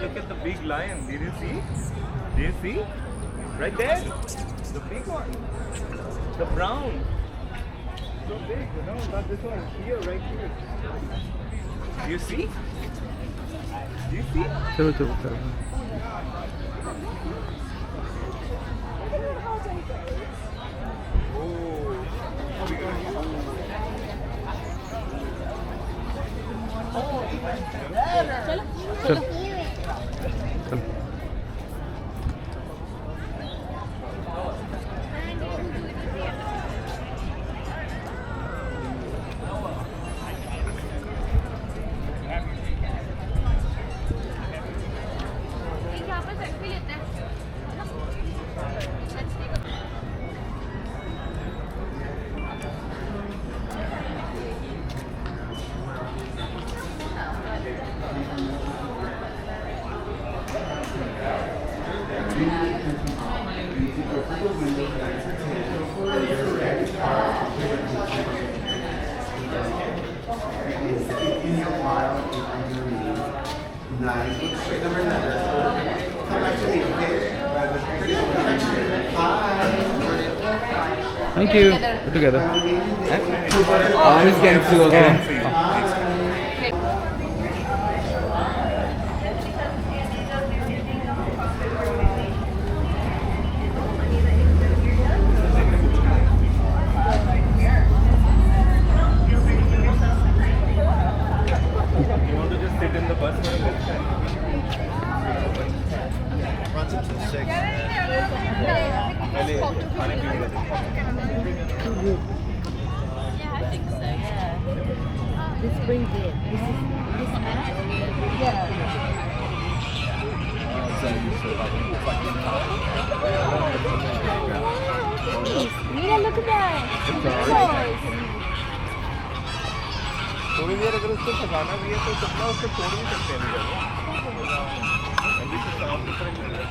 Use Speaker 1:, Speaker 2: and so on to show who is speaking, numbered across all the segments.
Speaker 1: look at the big lion. Did you see? Did you see? Right there. The big one. The brown. So big, you know, not this one. Here, right here. Do you see? Do you see?
Speaker 2: चलो चलो चलो चलो चलो Thank you. We're together.
Speaker 3: Just getting to okay.
Speaker 1: You want to just sit in the bus for a little time? Runs up to 6. पहले खाने पीने का
Speaker 4: Yeah, I think so. Yeah. This brings it. This app. Yeah. Mira, look at that.
Speaker 1: थोड़ी देर अगर उसको थकाना भी है तो कितना उसको छोड़ भी सकते हैं अभी तो साफ सुथरा ही है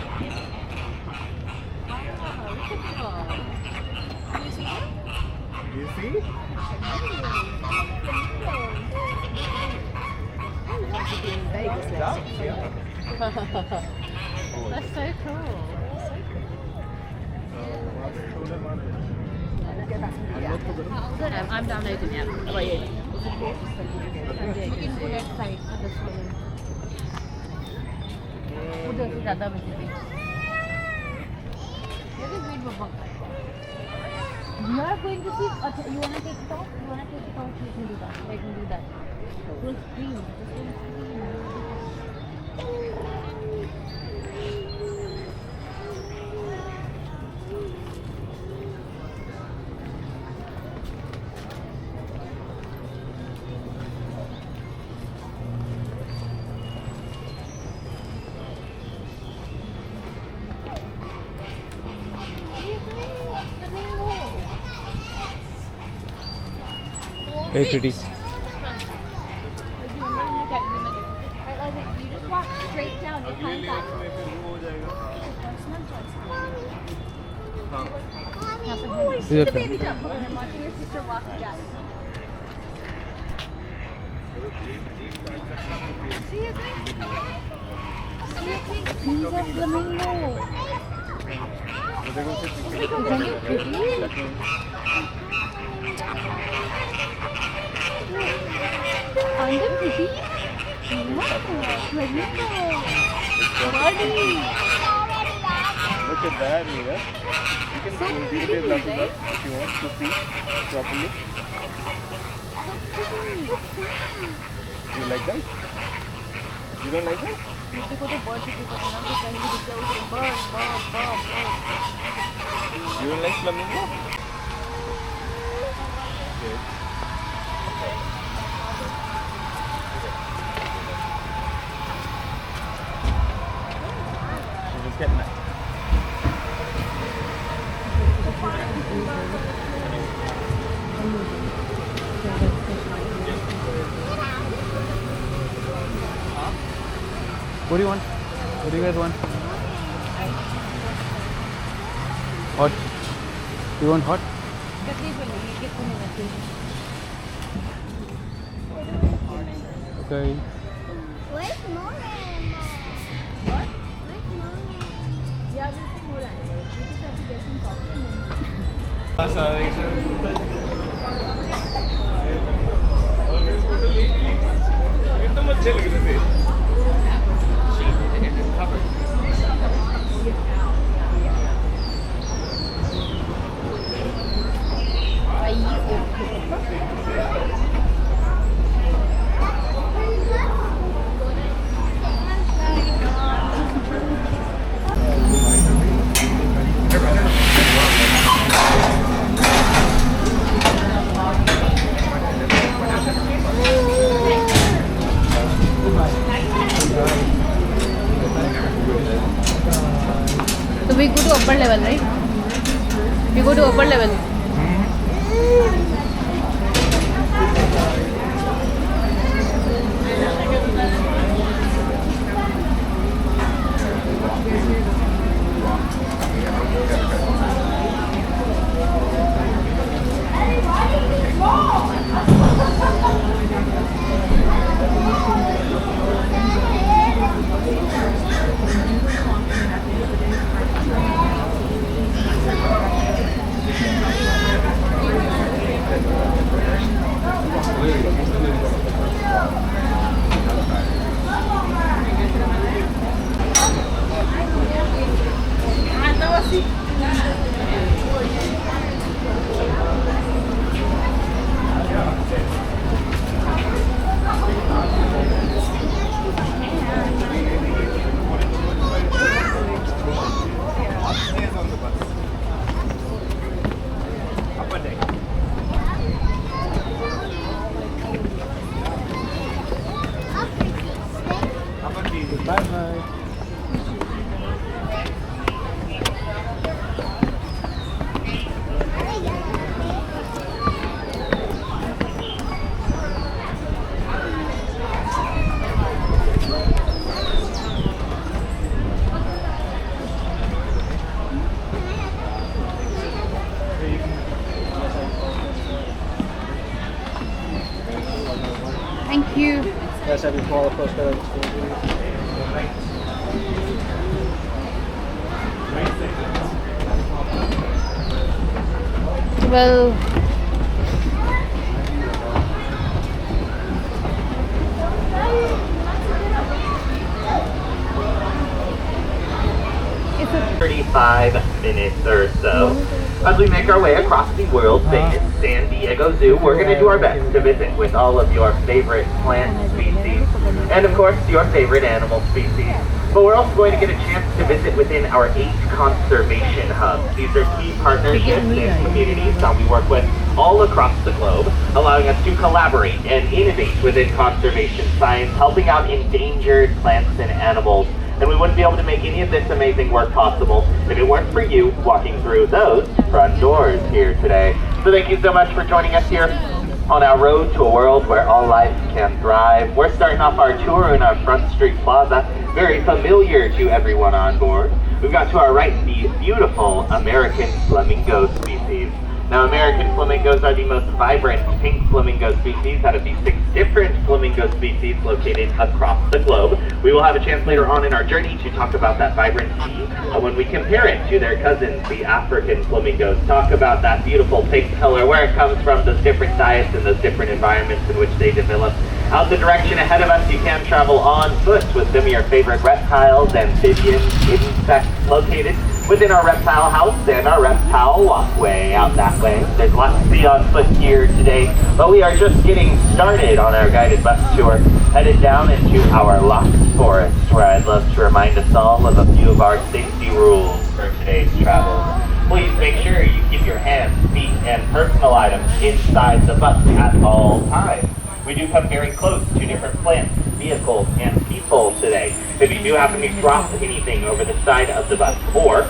Speaker 1: You see?
Speaker 4: That's so cool. I'm downloading it. Oh, yeah. You can go that side for the swimming. उधर से ज़्यादा बची थी. You are going to see. Okay, you wanna take it off? You wanna take it off? Let me do that. Let me do that. Full screen.
Speaker 2: Very pretty.
Speaker 4: You just walk straight down. You find that.
Speaker 2: Is it
Speaker 4: Baby jump. I'm watching your sister walk down. See it? These are flamingo. Isn't it pretty? Aren't they pretty? Wow, flamingo. Buddy.
Speaker 1: Look at that, Mira. You can
Speaker 4: So
Speaker 1: read
Speaker 4: pretty,
Speaker 1: it up
Speaker 4: right?
Speaker 1: if you want to see properly. You like them? You don't like them?
Speaker 4: देखो तो bird कितने को ना तो कहीं भी दिख जाए उसे bird.
Speaker 1: You don't like flamingo? Good. You just get that.
Speaker 2: What do you want? What do you guys want? Hot. You want hot? Okay.
Speaker 5: Where's Mom?
Speaker 1: कितना अच्छे लग रहे थे
Speaker 4: So we go to upper level, right? We go to upper level. Thank you.
Speaker 2: Guys, have you follow the postcard?
Speaker 4: Well, it's a
Speaker 5: 35 minutes or so. As we make our way across the world famous San Diego Zoo, we're going to do our best to visit with all of your favorite plant species and of course your favorite animal species. But we're also going to get a chance to visit within our 8 conservation hubs. These are key partnerships and communities that we work with all across the globe, allowing us to collaborate and innovate within conservation science, helping out endangered plants and animals. And we wouldn't be able to make any of this amazing work possible if it weren't for you walking through those front doors here today. So thank you so much for joining us here on our road to a world where all life can thrive. We're starting off our tour in our Front Street Plaza, very familiar to everyone on board. We've got to our right the beautiful American flamingo species. Now, American flamingos are the most vibrant pink flamingo species out of the 6 different flamingo species located across the globe. We will have a chance later on in our journey to talk about that vibrancy when we compare it to their cousins, the African flamingos. Talk about that beautiful pink color, where it comes from, those different diets and those different environments in which they develop. Out the direction ahead of us, you can travel on foot with some of your favorite reptiles, amphibians, insects located within our reptile house and our reptile walkway out that way. There's lots to see on foot here today, but we are just getting started on our guided bus tour, headed down into our locked forest, where I'd love to remind us all of a few of our safety rules for today's travel. Please make sure you keep your hands, feet, and personal items inside the bus at all times. We do come very close to different plants, vehicles, and people today. If you do happen to drop anything over the side of the bus, or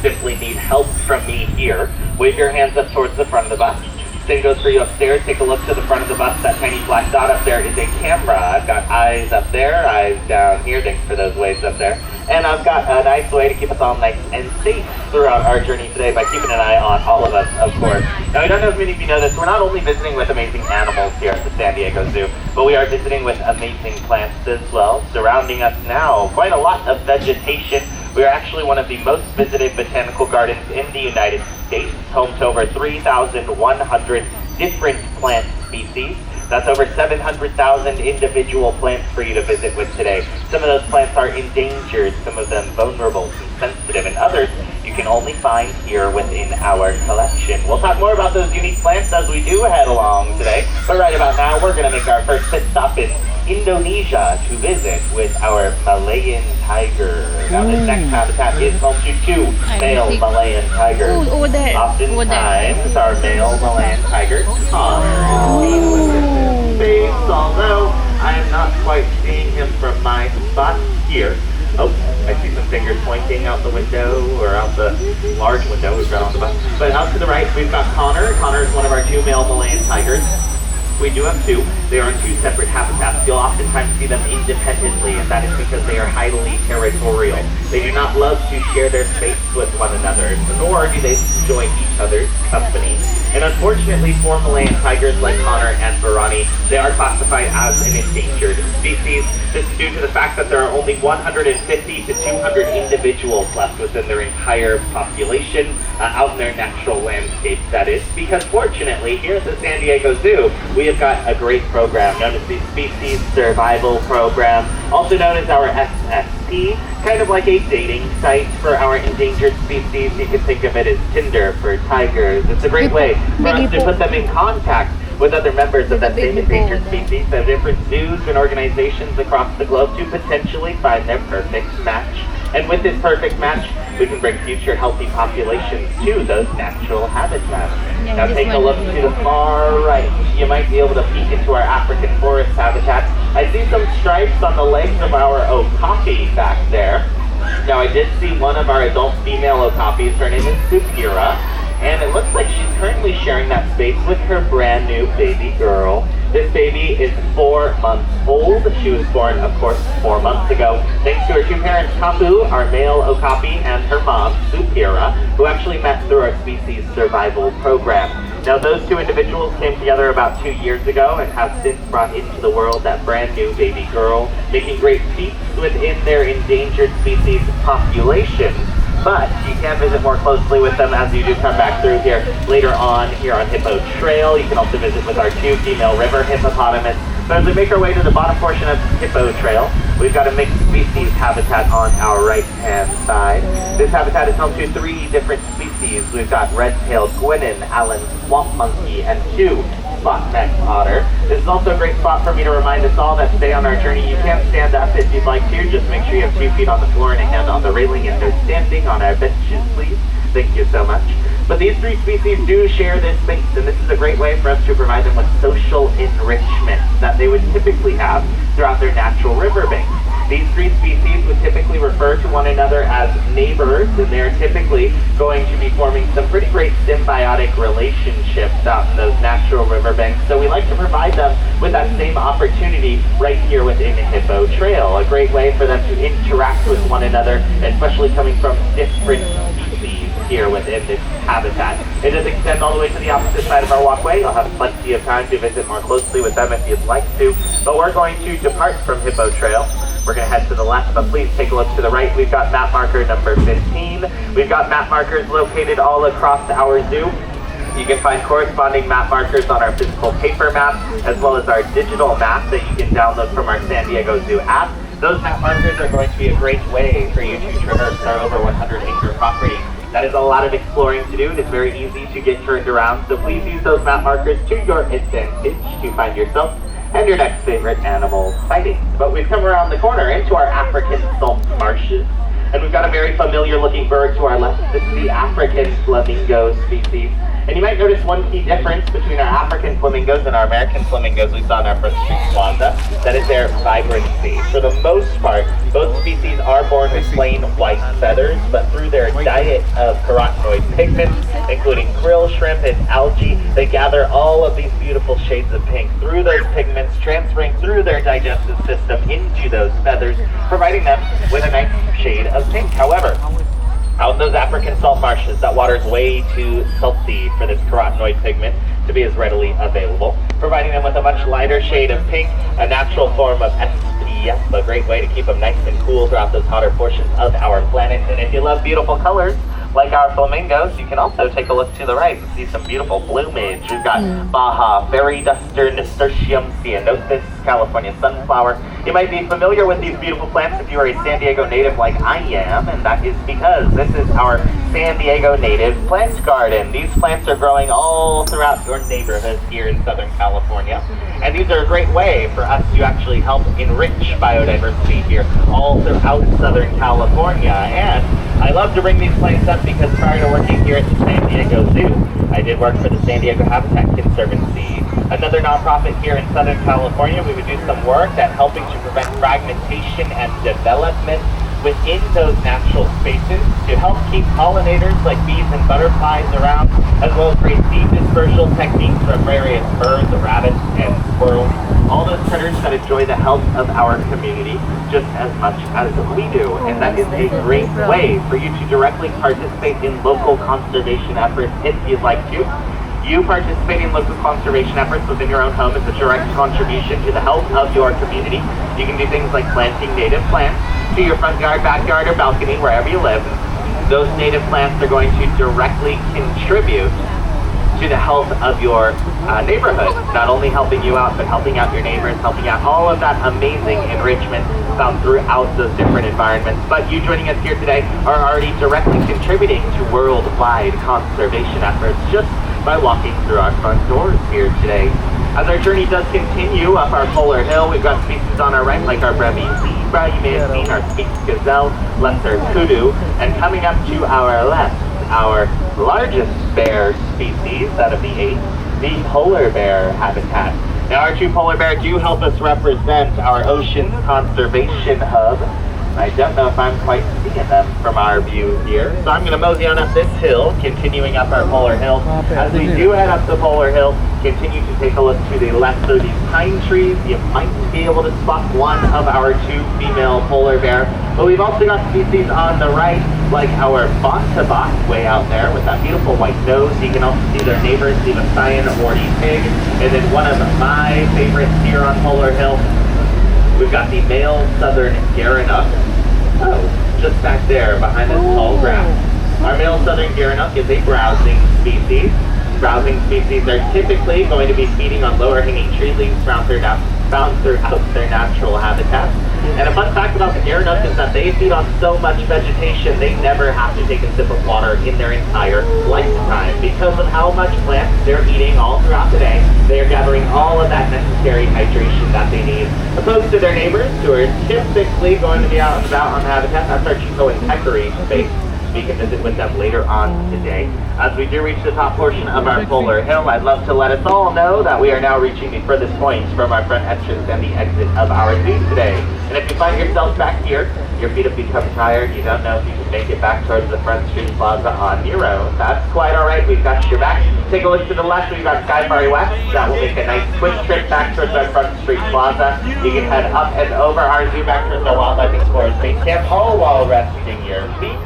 Speaker 5: simply need help from me here, wave your hands up towards the front of the bus. Same goes for you upstairs. Take a look to the front of the bus. That tiny black dot up there is a camera. I've got eyes up there, eyes down here. Thanks for those waves up there. And I've got a nice way to keep us all nice and safe throughout our journey today by keeping an eye on all of us, of course. Now, I don't know if many of you know this, we're not only visiting with amazing animals here at the San Diego Zoo, but we are visiting with amazing plants as well. Surrounding us now, quite a lot of vegetation. We are actually one of the most visited botanical gardens in the United States, home to over 3,100 different plant species. That's over 700,000 individual plants for you to visit with today. Some of those plants are endangered, some of them vulnerable, some sensitive, and others you can only find here within our collection. We'll talk more about those unique plants as we do head along today, but right about now we're going to make our first pit stop in Indonesia to visit with our Malayan tiger. Now this next habitat is home to two male Malayan tigers.
Speaker 4: Over there.
Speaker 5: Oftentimes our male Malayan tigers are space, although I am not quite seeing him from my spot here. Oh, I see some fingers pointing out the window, or out the large window we've got on the bus. But out to the right, we've got Connor. Connor is one of our two male Malayan tigers. We do have two. They are in two separate habitats. You'll oftentimes see them independently, and that is because they are highly territorial. They do not love to share their space with one another, nor do they enjoy each other's company. And unfortunately for Malayan tigers like Connor and Barani, they are classified as an endangered species. This is due to the fact that there are only 150 to 200 individuals left within their entire population, out in their natural landscape, that is. Because fortunately, here at the San Diego Zoo, we have got a great program known as the Species Survival Program, also known as our SSP, kind of like a dating site for our endangered species. You can think of it as Tinder for tigers. It's a great way for us to put them in contact with other members of that same endangered species of different zoos and organizations across the globe to potentially find their perfect match. And with this perfect match, we can bring future healthy populations to those natural habitats. Now take a look to the far right. You might be able to peek into our African forest habitat. I see some stripes on the legs of our okapi back there. Now I did see one of our adult female okapis. Her name is Supira, and it looks like she's currently sharing that space with her brand new baby girl. This baby is 4 months old. She was born, of course, 4 months ago, thanks to her two parents, Kapu, our male okapi, and her mom, Supira, who actually met through our species survival program. Now, those two individuals came together about 2 years ago and have since brought into the world that brand new baby girl, making great feats within their endangered species population. But you can visit more closely with them as you do come back through here later on here on Hippo Trail. You can also visit with our two female river hippopotamus. But as we make our way to the bottom portion of Hippo Trail, we've got a mixed species habitat on our right-hand side. This habitat is home to 3 different species. We've got red-tailed guinan, Allen swamp monkey, and 2 spot-necked otter. This is also a great spot for me to remind us all that today on our journey, you can stand up if you'd like to. Just make sure you have 2 feet on the floor and a hand on the railing if they're standing on our benches, please. Thank you so much. But these 3 species do share this space, and this is a great way for us to provide them with social enrichment that they would typically have throughout their natural riverbanks. These 3 species would typically refer to one another as neighbors, and they're typically going to be forming some pretty great symbiotic relationships out in those natural riverbanks. So we like to provide them with that same opportunity right here within Hippo Trail. A great way for them to interact with one another, especially coming from different species here within this habitat. It does extend all the way to the opposite side of our walkway. You'll have plenty of time to visit more closely with them if you'd like to. But we're going to depart from Hippo Trail. We're going to head to the left, but please take a look to the right. We've got map marker number 15. We've got map markers located all across our zoo. You can find corresponding map markers on our physical paper map, as well as our digital map that you can download from our San Diego Zoo app. Those map markers are going to be a great way for you to traverse our over 100-acre property. That is a lot of exploring to do. It is very easy to get turned around, so please use those map markers to your advantage to find yourself and your next favorite animal fighting. But we've come around the corner into our African salt marshes, and we've got a very familiar looking bird to our left. This is the African flamingo species. And you might notice one key difference between our African flamingos and our American flamingos we saw in our first Rwanda. That is their vibrancy. For the most part, both species are born with plain white feathers, but through their diet of carotenoid pigments, including krill, shrimp, and algae, they gather all of these beautiful shades of pink through those pigments, transferring through their digestive system into those feathers, providing them with a nice shade of pink. However, out in those African salt marshes, that water is way too salty for this carotenoid pigment to be as readily available, providing them with a much lighter shade of pink, a natural form of SPF yes, a great way to keep them nice and cool throughout those hotter portions of our planet. And if you love beautiful colors, like our flamingos, you can also take a look to the right and see some beautiful plumage. We've got Baja, Fairy Duster, Nasturtium, Ceanothus, California Sunflower. You might be familiar with these beautiful plants if you are a San Diego native like I am, and that is because this is our San Diego native plant garden. These plants are growing all throughout your neighborhood here in Southern California, and these are a great way for us to actually help enrich biodiversity here all throughout Southern California. And I love to bring these plants up because prior to working here at the San Diego Zoo, I did work for the San Diego Habitat Conservancy, another nonprofit here in Southern California. We would do some work at helping to prevent fragmentation and development within those natural spaces to help keep pollinators like bees and butterflies around, as well as create seed dispersal techniques from various birds, rabbits, and squirrels, all those critters that enjoy the health of our community just as much as we do. And that is a great way for you to directly participate in local conservation efforts if you'd like to. You participating in local conservation efforts within your own home is a direct contribution to the health of your community. You can do things like planting native plants to your front yard, backyard, or balcony, wherever you live. Those native plants are going to directly contribute to the health of your neighborhood, not only helping you out, but helping out your neighbors, helping out all of that amazing enrichment found throughout those different environments. But you joining us here today are already directly contributing to worldwide conservation efforts just by walking through our front doors here today. As our journey does continue up our polar hill, we've got species on our right like our Brevi zebra, you may have seen our Sphinx gazelle, lesser kudu, and coming up to our left, our largest bear species out of the 8, the polar bear habitat. Now our two polar bears do help us represent our ocean's conservation hub. I don't know if I'm quite seeing them from our view here. So I'm going to mosey on up this hill, continuing up our polar hill. As we do head up the polar hill, continue to take a look to the left through these pine trees. You might be able to spot one of our 2 female polar bear. But we've also got species on the right, like our Bontabak way out there with that beautiful white nose. You can also see their neighbors, the Messian warty pig. And then one of my favorites here on Polar Hill, we've got the male southern Gerenuk. Oh, just back there behind this tall grass. Our male southern Gerenuk is a browsing species. Browsing species are typically going to be feeding on lower hanging tree leaves found throughout their natural habitat. And a fun fact about the Gerenuk is that they feed on so much vegetation they never have to take a sip of water in their entire lifetime. Because of how much plants they're eating all throughout the day, they are gathering all of that necessary hydration that they need. Opposed to their neighbors, who are typically going to be out and about on the habitat. That's our Chico and Peccary space. We can visit with them later on today. As we do reach the top portion of our polar hill, I'd love to let us all know that we are now reaching the furthest points from our front entrance and the exit of our zoo today. And if you find yourself back here, your feet have become tired, you don't know if you can make it back towards the Front Street Plaza on your own, that's quite alright, we've got your back. Take a look to the left, we've got Skyfari West. That will make a nice quick trip back towards our Front Street Plaza. You can head up and over our zoo back towards our Wildlife Explorers base camp, all while resting your feet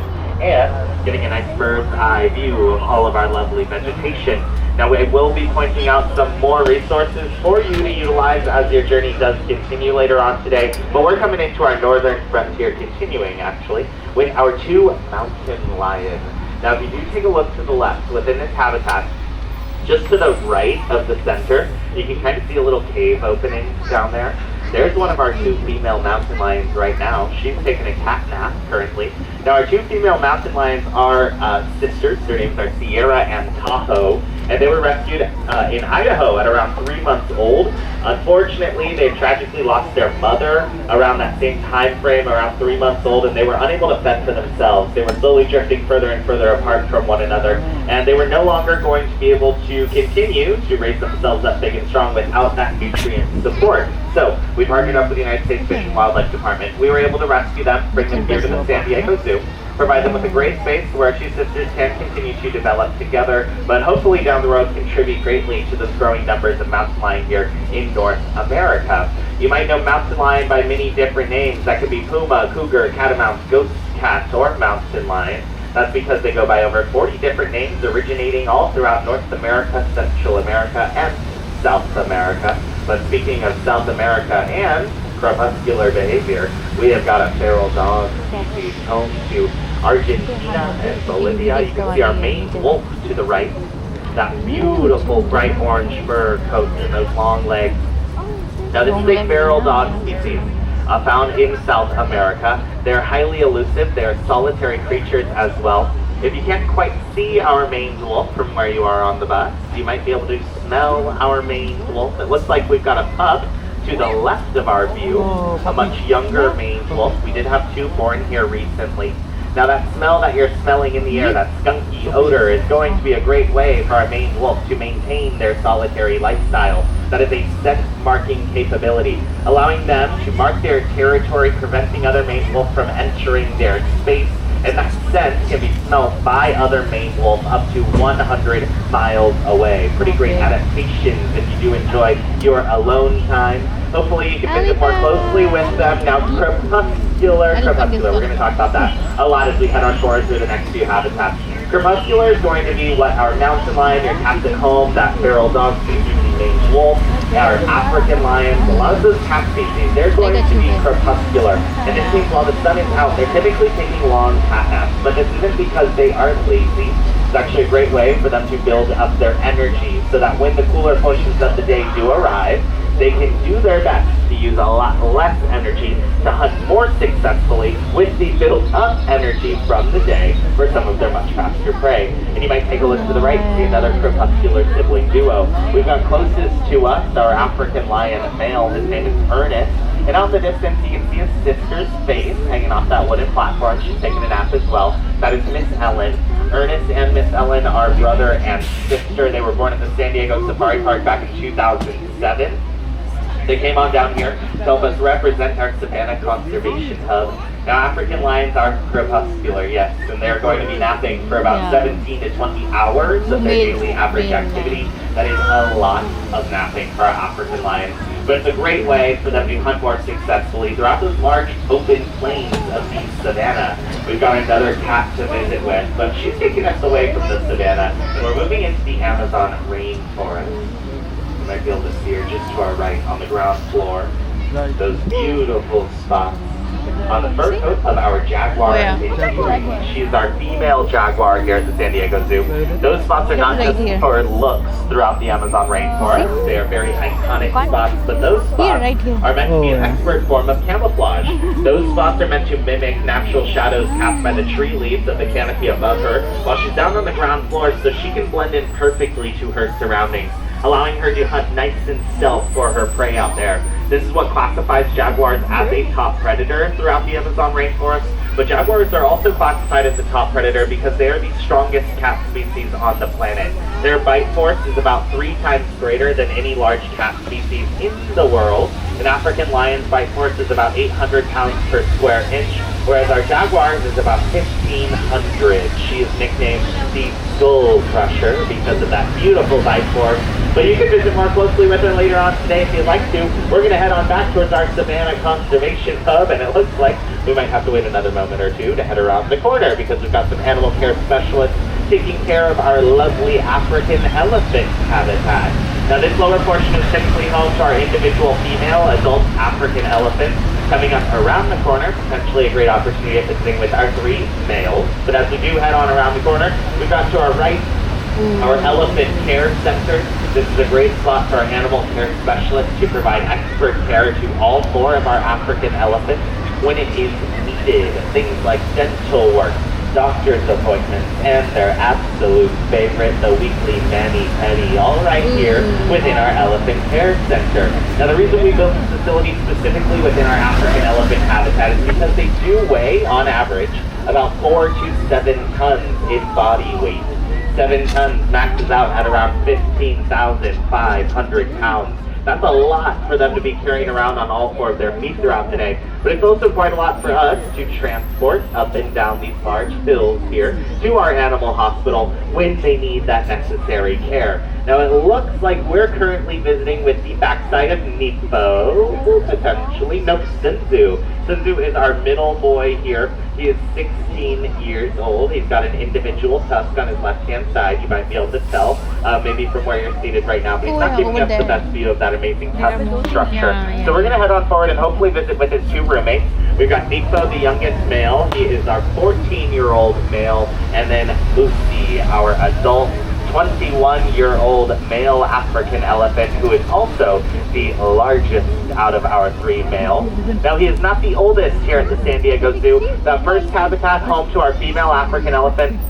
Speaker 5: and getting a nice bird's eye view of all of our lovely vegetation. Now I will be pointing out some more resources for you to utilize as your journey does continue later on today, but we're coming into our northern frontier, continuing actually, with our 2 mountain lions. Now if you do take a look to the left within this habitat, just to the right of the center, you can kind of see a little cave opening down there. There's one of our 2 female mountain lions right now. She's taking a cat nap currently. Now our 2 female mountain lions are sisters. Their names are Sierra and Tahoe. And they were rescued in Idaho at around 3 months old. Unfortunately, they tragically lost their mother around that same time frame, around 3 months old, and they were unable to fend for themselves. They were slowly drifting further and further apart from one another, and they were no longer going to be able to continue to raise themselves up big and strong without that nutrient support. So we partnered up with the United States Fish and Wildlife Department. We were able to rescue them, bring them here to the San Diego Zoo, provide them with a great space where 2 sisters can continue to develop together, but hopefully down the road contribute greatly to those growing numbers of mountain lion here in North America. You might know mountain lion by many different names. That could be puma, cougar, catamount, ghost cat, or mountain lion. That's because they go by over 40 different names originating all throughout North America, Central America, and South America. But speaking of South America and crepuscular behavior, we have got a feral dog species home to Argentina and Bolivia. You can see our maned wolf to the right. That beautiful bright orange fur coat and those long legs. Now this is a feral dog species found in South America. They're highly elusive. They're solitary creatures as well. If you can't quite see our maned wolf from where you are on the bus, you might be able to smell our maned wolf. It looks like we've got a pup to the left of our view, a much younger maned wolf. We did have 2 born here recently. Now that smell that you're smelling in the air, that skunky odor, is going to be a great way for our maned wolf to maintain their solitary lifestyle. That is a scent marking capability, allowing them to mark their territory, preventing other maned wolf from entering their space. And that scent can be smelled by other maned wolf up to 100 miles away. Pretty great adaptations if you do enjoy your alone time. Hopefully you can visit more closely with them. Now crepuscular, we're going to talk about that a lot as we head on forward through the next few habitats. Crepuscular is going to be what our mountain lion, your captain home, that feral dog species, maned wolf, our African lions, a lot of those cat species, they're going to be crepuscular. And this means while the sun is out, they're typically taking long cat naps. But this isn't because they aren't lazy. It's actually a great way for them to build up their energy so that when the cooler portions of the day do arrive, they can do their best to use a lot less energy to hunt more successfully with the built-up energy from the day for some of their much faster prey. And you might take a look to the right and see another crepuscular sibling duo. We've got closest to us our African lion male. His name is Ernest. And out in the distance, you can see his sister's face hanging off that wooden platform. She's taking a nap as well. That is Miss Ellen. Ernest and Miss Ellen are brother and sister. They were born at the San Diego Safari Park back in 2007. They came on down here to help us represent our Savannah Conservation Hub. Now, African lions are crepuscular, yes, and they're going to be napping for about 17 to 20 hours of their daily average activity. That is a lot of napping for our African lions. But it's a great way for them to hunt more successfully throughout those large open plains of the savannah. We've got another cat to visit with, but she's taking us away from the savannah, and we're moving into the Amazon rainforest. You might be able to see her just to our right on the ground floor. Those beautiful spots. On the fur coat of our jaguar, she's our female jaguar here at the San Diego Zoo. Those spots are not just for looks throughout the Amazon rainforest. They are very iconic spots, but those spots are meant to be an expert form of camouflage. Those spots are meant to mimic natural shadows cast by the tree leaves of the canopy above her, while she's down on the ground floor so she can blend in perfectly to her surroundings, allowing her to hunt nice and stealth for her prey out there. This is what classifies jaguars as a top predator throughout the Amazon rainforest, but jaguars are also classified as a top predator because they are the strongest cat species on the planet. Their bite force is about 3 times greater than any large cat species in the world. An African lion's bite force is about 800 pounds per square inch, whereas our jaguars is about 1,500. She is nicknamed the Skull Crusher because of that beautiful bite force. But you can visit more closely with her later on today if you'd like to. We're going to head on back towards our Savannah Conservation Hub, and it looks like we might have to wait another moment or two to head around the corner because we've got some animal care specialists taking care of our lovely African elephant habitat. Now this lower portion is typically home to our individual female adult African elephants. Coming up around the corner, potentially a great opportunity of visiting with our 3 males. But as we do head on around the corner, we've got to our right our elephant care center. This is a great spot for our animal care specialists to provide expert care to all 4 of our African elephants when it is needed. Things like dental work, doctor's appointments, and their absolute favorite, the weekly mani-pedi, all right here within our elephant care center. Now the reason we built this facility specifically within our African elephant habitat is because they do weigh, on average, about 4 to 7 tons in body weight. 7 tons maxes out at around 15,500 pounds. That's a lot for them to be carrying around on all 4 of their feet throughout the day. But it's also quite a lot for us to transport up and down these large hills here to our animal hospital when they need that necessary care. Now it looks like we're currently visiting with the backside of Nepo, potentially. Nope, Sunzu. Sunzu is our middle boy here. He is 16 years old. He's got an individual tusk on his left-hand side. You might be able to tell, maybe from where you're seated right now, but he's not giving us the best view of that amazing tusk structure. So we're going to head on forward and hopefully visit with his two roommates. We've got Nepo, the youngest male. He is our 14-year-old male. And then Lucy, our adult 21-year-old male African elephant, who is also the largest out of our three males. Now, he is not the oldest here at the San Diego Zoo. The first habitat home to our female African elephant.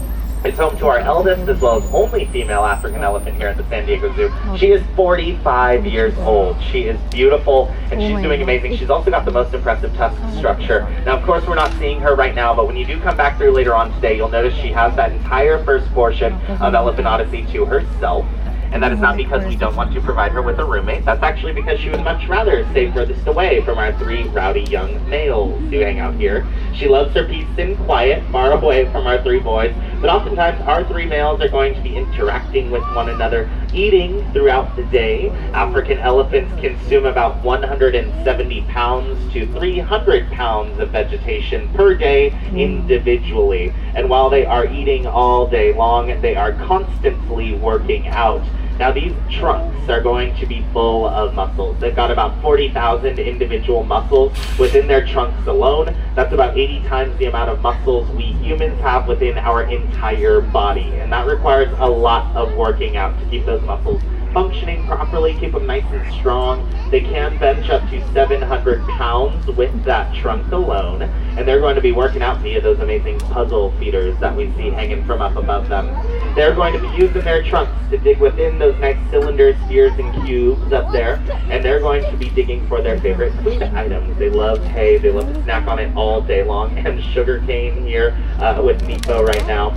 Speaker 5: It's home to our eldest as well as only female African elephant here at the San Diego Zoo. She is 45 years old. She is beautiful and she's doing amazing. She's also got the most impressive tusk structure. Now, of course, we're not seeing her right now, but when you do come back through later on today, you'll notice she has that entire first portion of Elephant Odyssey to herself. And that is not because we don't want to provide her with a roommate. That's actually because she would much rather stay furthest away from our three rowdy young males who hang out here. She loves her peace and quiet, far away from our three boys. But oftentimes our three males are going to be interacting with one another, eating throughout the day. African elephants consume about 170 pounds to 300 pounds of vegetation per day individually. And while they are eating all day long, they are constantly working out. Now, these trunks are going to be full of muscles. They've got about 40,000 individual muscles within their trunks alone. That's about 80 times the amount of muscles we humans have within our entire body. And that requires a lot of working out to keep those muscles functioning properly, keep them nice and strong. They can bench up to 700 pounds with that trunk alone, and they're going to be working out via those amazing puzzle feeders that we see hanging from up above them. They're going to be using their trunks to dig within those nice cylinders, spheres, and cubes up there, and they're going to be digging for their favorite food items. They love hay, they love to snack on it all day long, and sugar cane here with Nepo right now.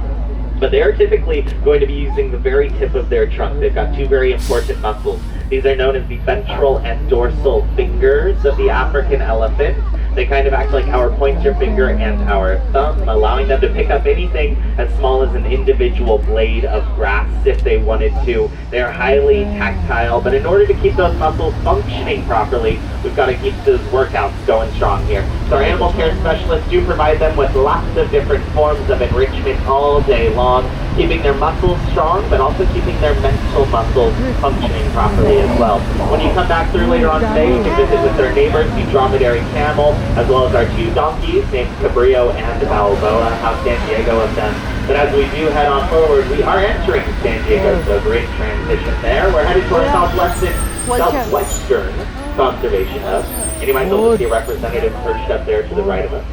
Speaker 5: But they are typically going to be using the very tip of their trunk. They've got two very important muscles. These are known as the ventral and dorsal fingers of the African elephant. They kind of act like our pointer finger and our thumb, allowing them to pick up anything as small as an individual blade of grass if they wanted to. They're highly tactile, but in order to keep those muscles functioning properly, we've got to keep those workouts going strong here. So our animal care specialists do provide them with lots of different forms of enrichment all day long, keeping their muscles strong, but also keeping their mental muscles functioning properly as well. When you come back through later on today, you can visit with their neighbors, the dromedary camel, as well as our two donkeys named Cabrillo and Balboa. How San Diego of them. But as we do head on forward, we are entering San Diego, so great transition there. We're headed to our southwestern conservation hub, and you might be able to see a representative perched up there to the right of us.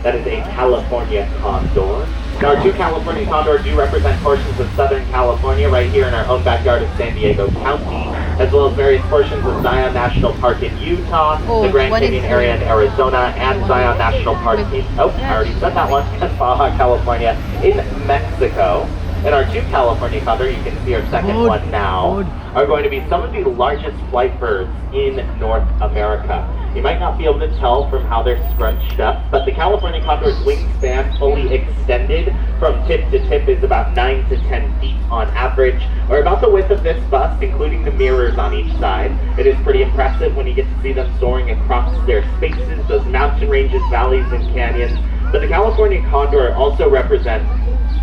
Speaker 5: That is a California condor. Now, our two California condors do represent portions of Southern California right here in our own backyard of San Diego County, as well as various portions of Zion National Park in Utah, the Grand Canyon area in Arizona, and Zion National Park in, I already said that one, and Baja California in Mexico. And our two California condor, you can see our second one now, are going to be some of the largest flight birds in North America. You might not be able to tell from how they're scrunched up, but the California condor's wingspan fully extended from tip to tip is about 9 to 10 feet on average, or about the width of this bust, including the mirrors on each side. It is pretty impressive when you get to see them soaring across their spaces, those mountain ranges, valleys, and canyons. But the California condor also represents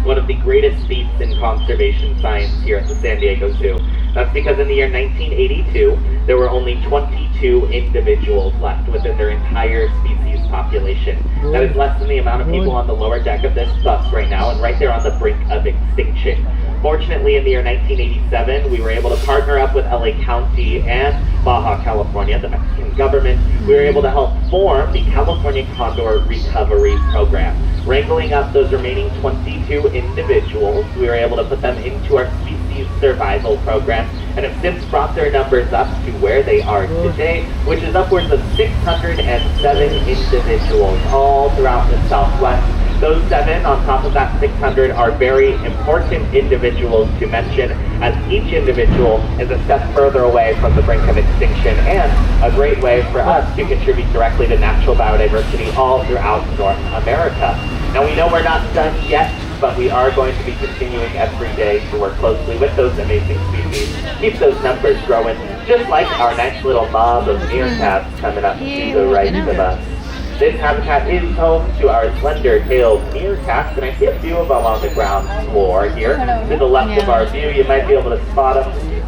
Speaker 5: one of the greatest feats in conservation science here at the San Diego Zoo. That's because in the year 1982, there were only 22 individuals left within their entire species population. That is less than the amount of people on the lower deck of this bus right now, and right there on the brink of extinction. Fortunately, in the year 1987, we were able to partner up with LA County and Baja California, the Mexican government. We were able to help form the California Condor Recovery Program. Wrangling up those remaining 22 individuals, we were able to put them into our species survival program, and have since brought their numbers up to where they are today, which is upwards of 607 individuals all throughout the Southwest. Those 7 on top of that 600 are very important individuals to mention, as each individual is a step further away from the brink of extinction, and a great way for us to contribute directly to natural biodiversity all throughout North America. Now, we know we're not done yet but we are going to be continuing every day to work closely with those amazing species, keep those numbers growing, just like our nice little mob of meerkats coming up to the right of us. This habitat is home to our slender-tailed meerkats, and I see a few of them on the ground floor here. To the left of our view, you might be able to spot them.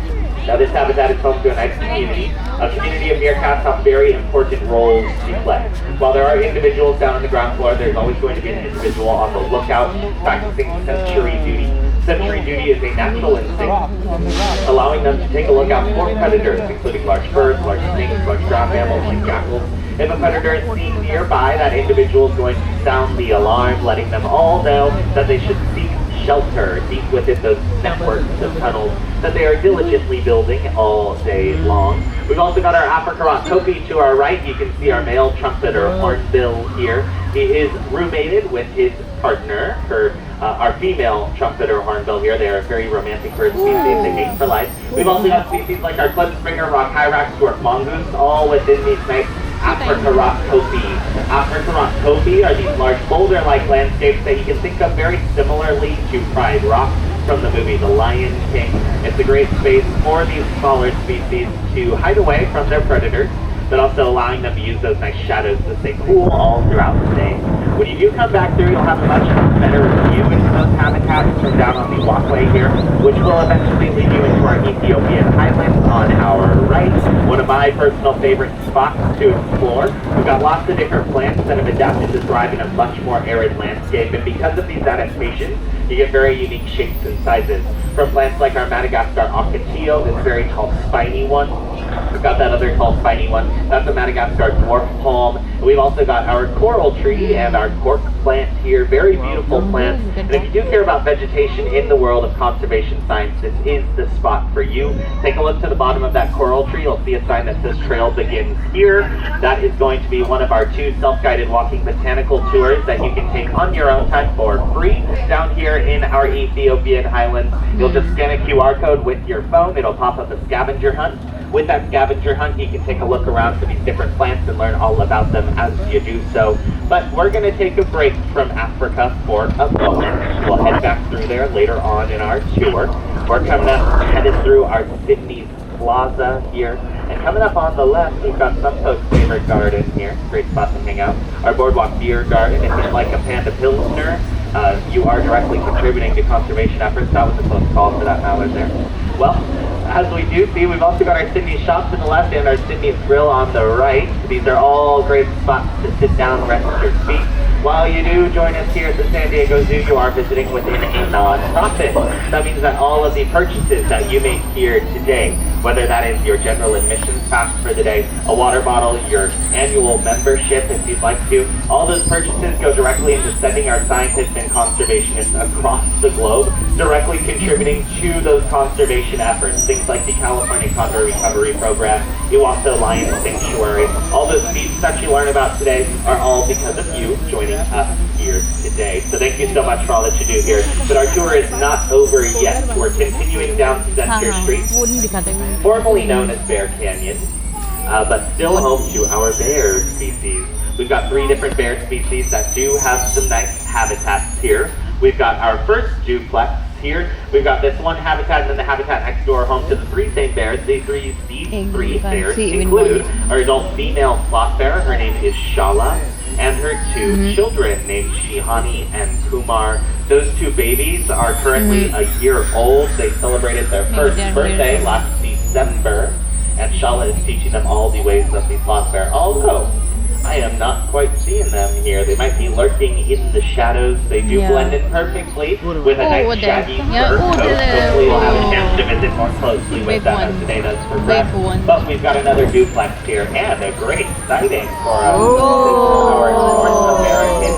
Speaker 5: Now this habitat is home to a nice community. A community of meerkats have very important roles to play. While there are individuals down on the ground floor, there's always going to be an individual on the lookout practicing sensory duty. Sensory duty is a natural instinct, allowing them to take a look out for predators, including large birds, large snakes, large ground mammals like jackals. If a predator is seen nearby, that individual is going to sound the alarm, letting them all know that they should seek shelter deep within those networks of tunnels that they are diligently building all day long. We've also got our Africarat Topi to our right. You can see our male trumpeter hornbill here. He is roommated with his partner, our female trumpeter hornbill here. They are a very romantic bird species. They mate for life. We've also got species like our Klipspringer, rock hyrax, dwarf mongoose, all within these nice Africarat Topi. Africarat Topi are these large boulder-like landscapes that you can think of very similarly to Pride Rock from the movie The Lion King. It's a great space for these smaller species to hide away from their predators, but also allowing them to use those nice shadows to stay cool all throughout the day. When you do come back through, you'll have a much better view into those habitats from down on the walkway here, which will eventually lead you into our Ethiopian highlands on our right. One of my personal favorite spots to explore. We've got lots of different plants that have adapted to thrive in a much more arid landscape, and because of these adaptations, you get very unique shapes and sizes. From plants like our Madagascar ocotillo, this very tall spiny one. We've got that other tall spiny one. That's a Madagascar dwarf palm. We've also got our coral tree and our cork plant here. Very beautiful plants. And if you do care about vegetation in the world of conservation science, this is the spot for you. Take a look to the bottom of that coral tree. You'll see a sign that says trail begins here. That is going to be one of our 2 self-guided walking botanical tours that you can take on your own time for free down here in our Ethiopian highlands. You'll just scan a QR code with your phone. It'll pop up a scavenger hunt. With that scavenger hunt, you can take a look around for these different plants and learn all about them as you do so. But we're going to take a break from Africa for a moment. We'll head back through there later on in our tour. We're coming up, headed through our Sydney Plaza here. And coming up on the left, we've got some folks' favorite garden here. Great spot to hang out. Our Boardwalk Beer Garden. If you like a Panda Pilsner, you are directly contributing to conservation efforts. That was a close call for that mallard there. Well, as we do see, we've also got our Sydney Shops to the left and our Sydney Grill on the right. These are all great spots to sit down, rest your feet. While you do join us here at the San Diego Zoo, you are visiting within a non-profit. That means that all of the purchases that you make here today, whether that is your general admissions pass for the day, a water bottle, your annual membership if you'd like to, all those purchases go directly into sending our scientists and conservationists across the globe, directly contributing to those conservation efforts. Things like the California Condor Recovery Program, Iwaso Lion Sanctuary, all those feats that you learn about today are all because of you joining us here today. So thank you so much for all that you do here. But our tour is not over yet. We're continuing down Center Street, formerly known as Bear Canyon, but still home to our bear species. We've got 3 different bear species that do have some nice habitats here. We've got our first duplex here. We've got this one habitat and then the habitat next door home to the 3 same bears. These 3 bears include our adult female sloth bear. Her name is Shala. And her 2 children named Shihani and Kumar. Those 2 babies are currently a year old. They celebrated their first birthday last December, and Shala is teaching them all the ways of the sloth bear. Although I am not quite seeing them here. They might be lurking in the shadows. They do blend in perfectly with a nice shaggy fur coat. Hopefully we'll have a chance to visit more closely with them as today does progress. But we've got another duplex here and a great sighting for us. Our North American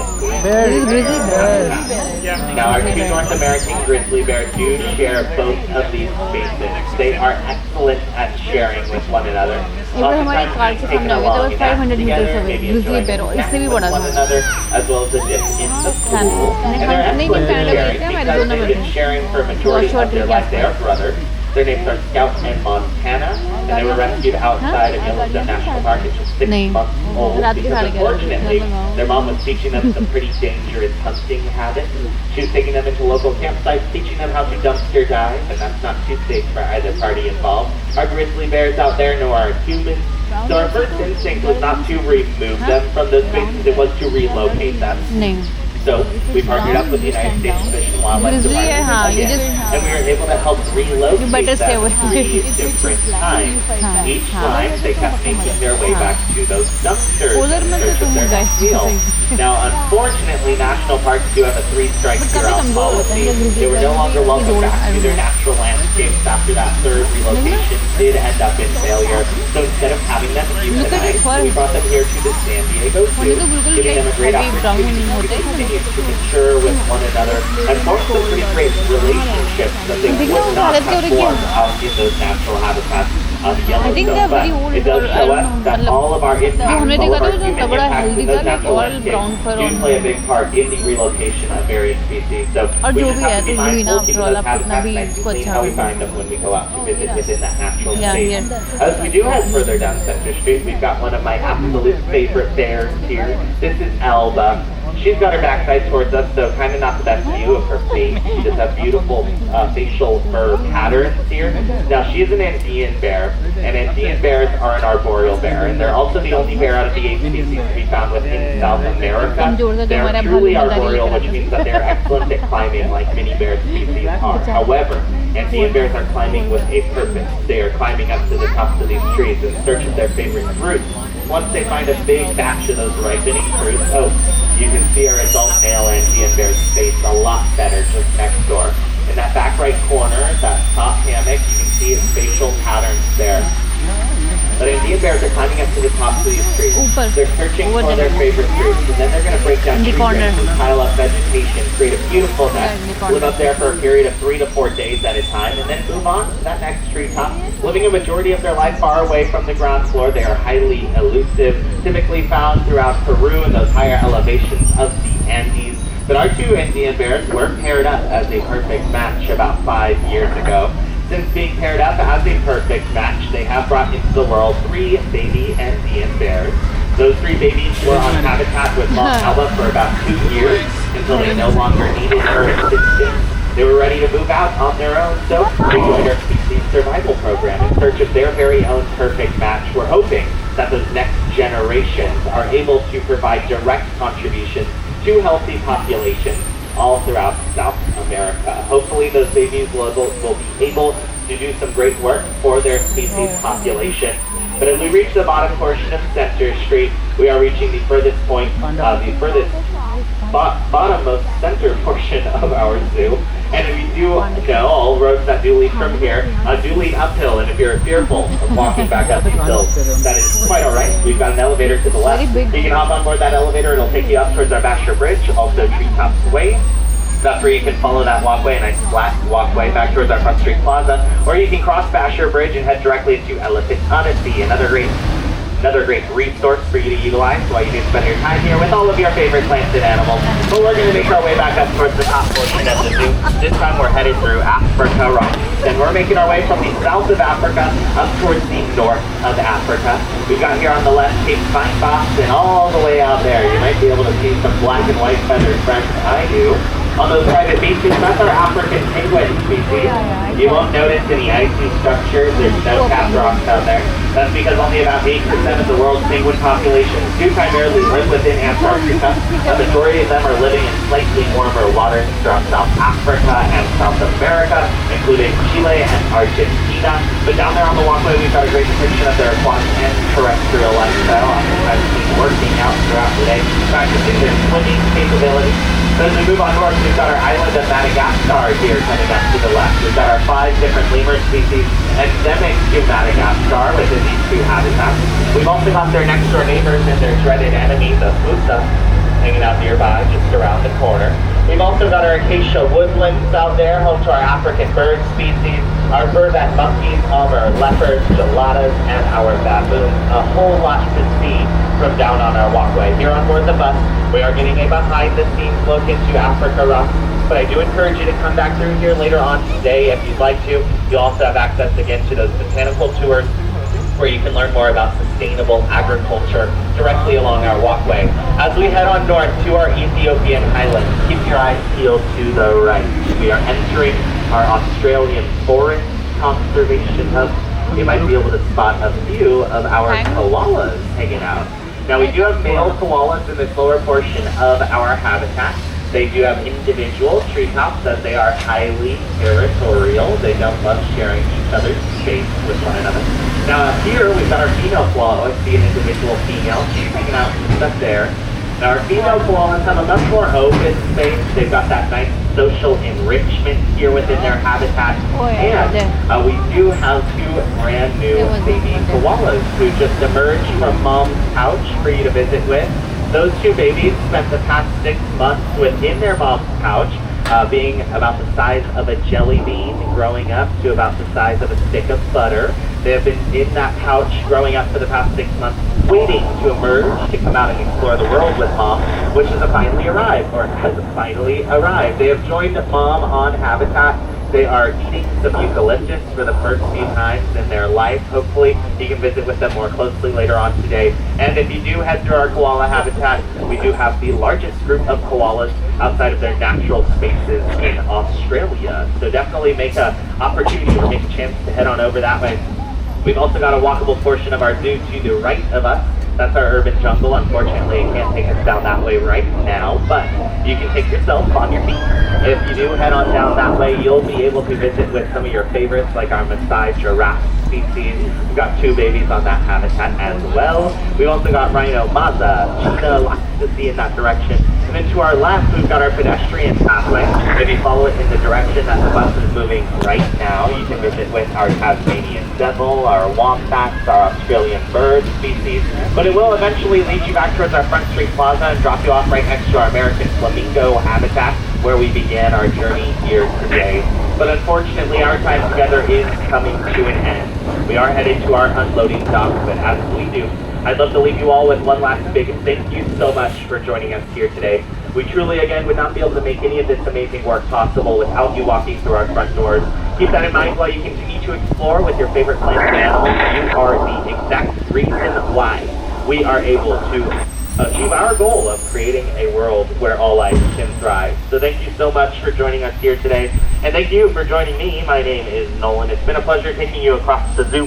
Speaker 5: Now our 2 North American grizzly bears do share both of these spaces. They are excellent at sharing with one another.
Speaker 4: एक बार हमारे car से सामने आ गया था, बस 500 metre away, grizzly बेर, इससे भी बड़ा था। नहीं कनाडा गए थे, हमारे दोनों में थे।
Speaker 5: Their names are Scout and Montana, and they were rescued outside of Yellowstone National Park at just 6 months old because unfortunately their mom was teaching them some pretty dangerous hunting habits. She was taking them into local campsites, teaching them how to dumpster dive, and that's not too safe for either party involved. Our grizzly bears out there know our humans, so our first instinct was not to remove them from those spaces, it was to relocate them. So we partnered up with the United States Fish and Wildlife Department again, and we were able to help relocate them 3 different times. Each time they kept making their way back to those dumpsters in search of their next meal. Now, unfortunately, national parks do have a 3-strike-you're-out policy. They were no longer welcome back to their natural landscapes after that third relocation did end up in failure. So instead of having them euthanized, we brought them here to the San Diego Zoo, giving them a great opportunity to continue to mature with one another and form some pretty great relationships that they would not have formed out in those natural habitats on Yellowstone. But it does show us that all of our impacts, all of our human impacts in those natural landscapes do play a big part in the relocation of various species. So we just have to be mindful, keeping those habitats nice and clean how we find them when we go out to visit within that natural space. As we do head further down Center Street, we've got one of my absolute favorite bears here. This is Elba. She's got her backside towards us, so kind of not the best view of her face. She just has beautiful facial fur patterns here. Now, she is an Andean bear, and Andean bears are an arboreal bear, and they're also the only bear out of the 8 species to be found within South America. They're truly arboreal, which means that they're excellent at climbing like many bear species are. However, Andean bears are climbing with a purpose. They are climbing up to the tops of these trees in search of their favorite fruits. Once they find a big batch of those ripening fruits, you can see our adult male Andean bear's face a lot better just next door. In that back right corner, that top hammock, you can see his facial patterns there. But Andean bears are climbing up to the tops of these trees. They're searching for their favorite fruits, and then they're going to break down tree branches, pile up vegetation, create a beautiful nest, live up there for a period of 3 to 4 days at a time, and then move on to that next treetop. Living a majority of their life far away from the ground floor, they are highly elusive, typically found throughout Peru and those higher elevations of the Andes. But our 2 Andean bears were paired up as a perfect match about 5 years ago. Since being paired up as a perfect match, they have brought into the world 3 baby Andean bears. Those 3 babies were on habitat with Mom Alba for about 2 years until they no longer needed her assistance. They were ready to move out on their own, so they joined our species survival program in search of their very own perfect match. We're hoping that those next generations are able to provide direct contributions to healthy populations all throughout South America. Hopefully those babies will be able to do some great work for their species population. But as we reach the bottom portion of Center Street, we are reaching the furthest point, the furthest bottommost center portion of our zoo. And we do know all roads that do lead from here do lead uphill. And if you're fearful of walking back up these hills, that is quite all right. We've got an elevator to the left. You can hop on board that elevator. It'll take you up towards our Basher Bridge, also Treetops Way. That's where you can follow that walkway, a nice flat walkway back towards our Front Street Plaza. Or you can cross Basher Bridge and head directly into Elephant Odyssey, another great resource for you to utilize while you do spend your time here with all of your favorite plants and animals. But we're going to make our way back up towards the top portion of the zoo. This time we're headed through Africa Rock. And we're making our way from the south of Africa up towards the north of Africa. We've got here on the left Cape Findbox, and all the way out there you might be able to see some black and white feathered friends. I do. On those private beaches, that's our African penguin species. You won't notice any icy structures. There's no capped rocks out there. That's because only about 8% of the world's penguin populations do primarily live within Antarctica. A majority of them are living in slightly warmer waters throughout South Africa and South America, including Chile and Argentina. But down there on the walkway, we've got a great depiction of their aquatic and terrestrial lifestyle, oftentimes working out throughout the day, practicing their swimming capabilities. So as we move on north, we've got our island of Madagascar here coming up to the left. We've got our 5 different lemur species endemic to Madagascar within these 2 habitats. We've also got their next door neighbors and their dreaded enemy, the moose, hanging out nearby, just around the corner. We've also got our acacia woodlands out there, home to our African bird species, our vervet monkeys, our leopards, geladas, and our baboons. A whole lot to see from down on our walkway. Here on board the bus, we are getting a behind-the-scenes look into Africa Rock, but I do encourage you to come back through here later on today if you'd like to. You'll also have access again to those botanical tours where you can learn more about sustainable agriculture directly along our walkway. As we head on north to our Ethiopian highlands, keep your eyes peeled to the right. We are entering our Australian forest conservation hub. You might be able to spot a few of our koalas hanging out. Now we do have male koalas in this lower portion of our habitat. They do have individual treetops as they are highly territorial. They don't love sharing each other's space with one another. Now up here we've got our female koala. I see an individual female. She's hanging out stuff there. Now our female koalas have a much more open space. They've got that nice social enrichment here within their habitat. And we do have two brand new baby koalas who just emerged from mom's pouch for you to visit with. Those two babies spent the past 6 months within their mom's pouch, being about the size of a jelly bean, growing up to about the size of a stick of butter. They have been in that pouch growing up for the past 6 months, waiting to emerge to come out and explore the world with mom, which has finally arrived. They have joined mom on habitat. They are eating some eucalyptus for the first few times in their life. Hopefully you can visit with them more closely later on today. And if you do head through our koala habitat, we do have the largest group of koalas outside of their natural spaces in Australia. So definitely make an opportunity or make a chance to head on over that way. We've also got a walkable portion of our zoo to the right of us. That's our urban jungle. Unfortunately, it can't take us down that way right now, but you can take yourself on your feet. If you do head on down that way, you'll be able to visit with some of your favorites, like our Maasai giraffe species. We've got two babies on that habitat as well. We've also got rhino maza, cheetah, lots to see in that direction. And then to our left, we've got our pedestrian pathway. If you follow it in the direction that the bus is moving right now, you can visit with our Tasmanian devil, our wombats, our Australian bird species. But it will eventually lead you back towards our Front Street Plaza and drop you off right next to our American flamingo habitat, where we began our journey here today. But unfortunately, our time together is coming to an end. We are headed to our unloading dock, but as we do, I'd love to leave you all with one last big thank you so much for joining us here today. We truly, again, would not be able to make any of this amazing work possible without you walking through our front doors. Keep that in mind while you continue to explore with your favorite plants and animals. You are the exact reason why we are able to achieve our goal of creating a world where all life can thrive. So thank you so much for joining us here today. And thank you for joining me. My name is Nolan. It's been a pleasure taking you across the zoo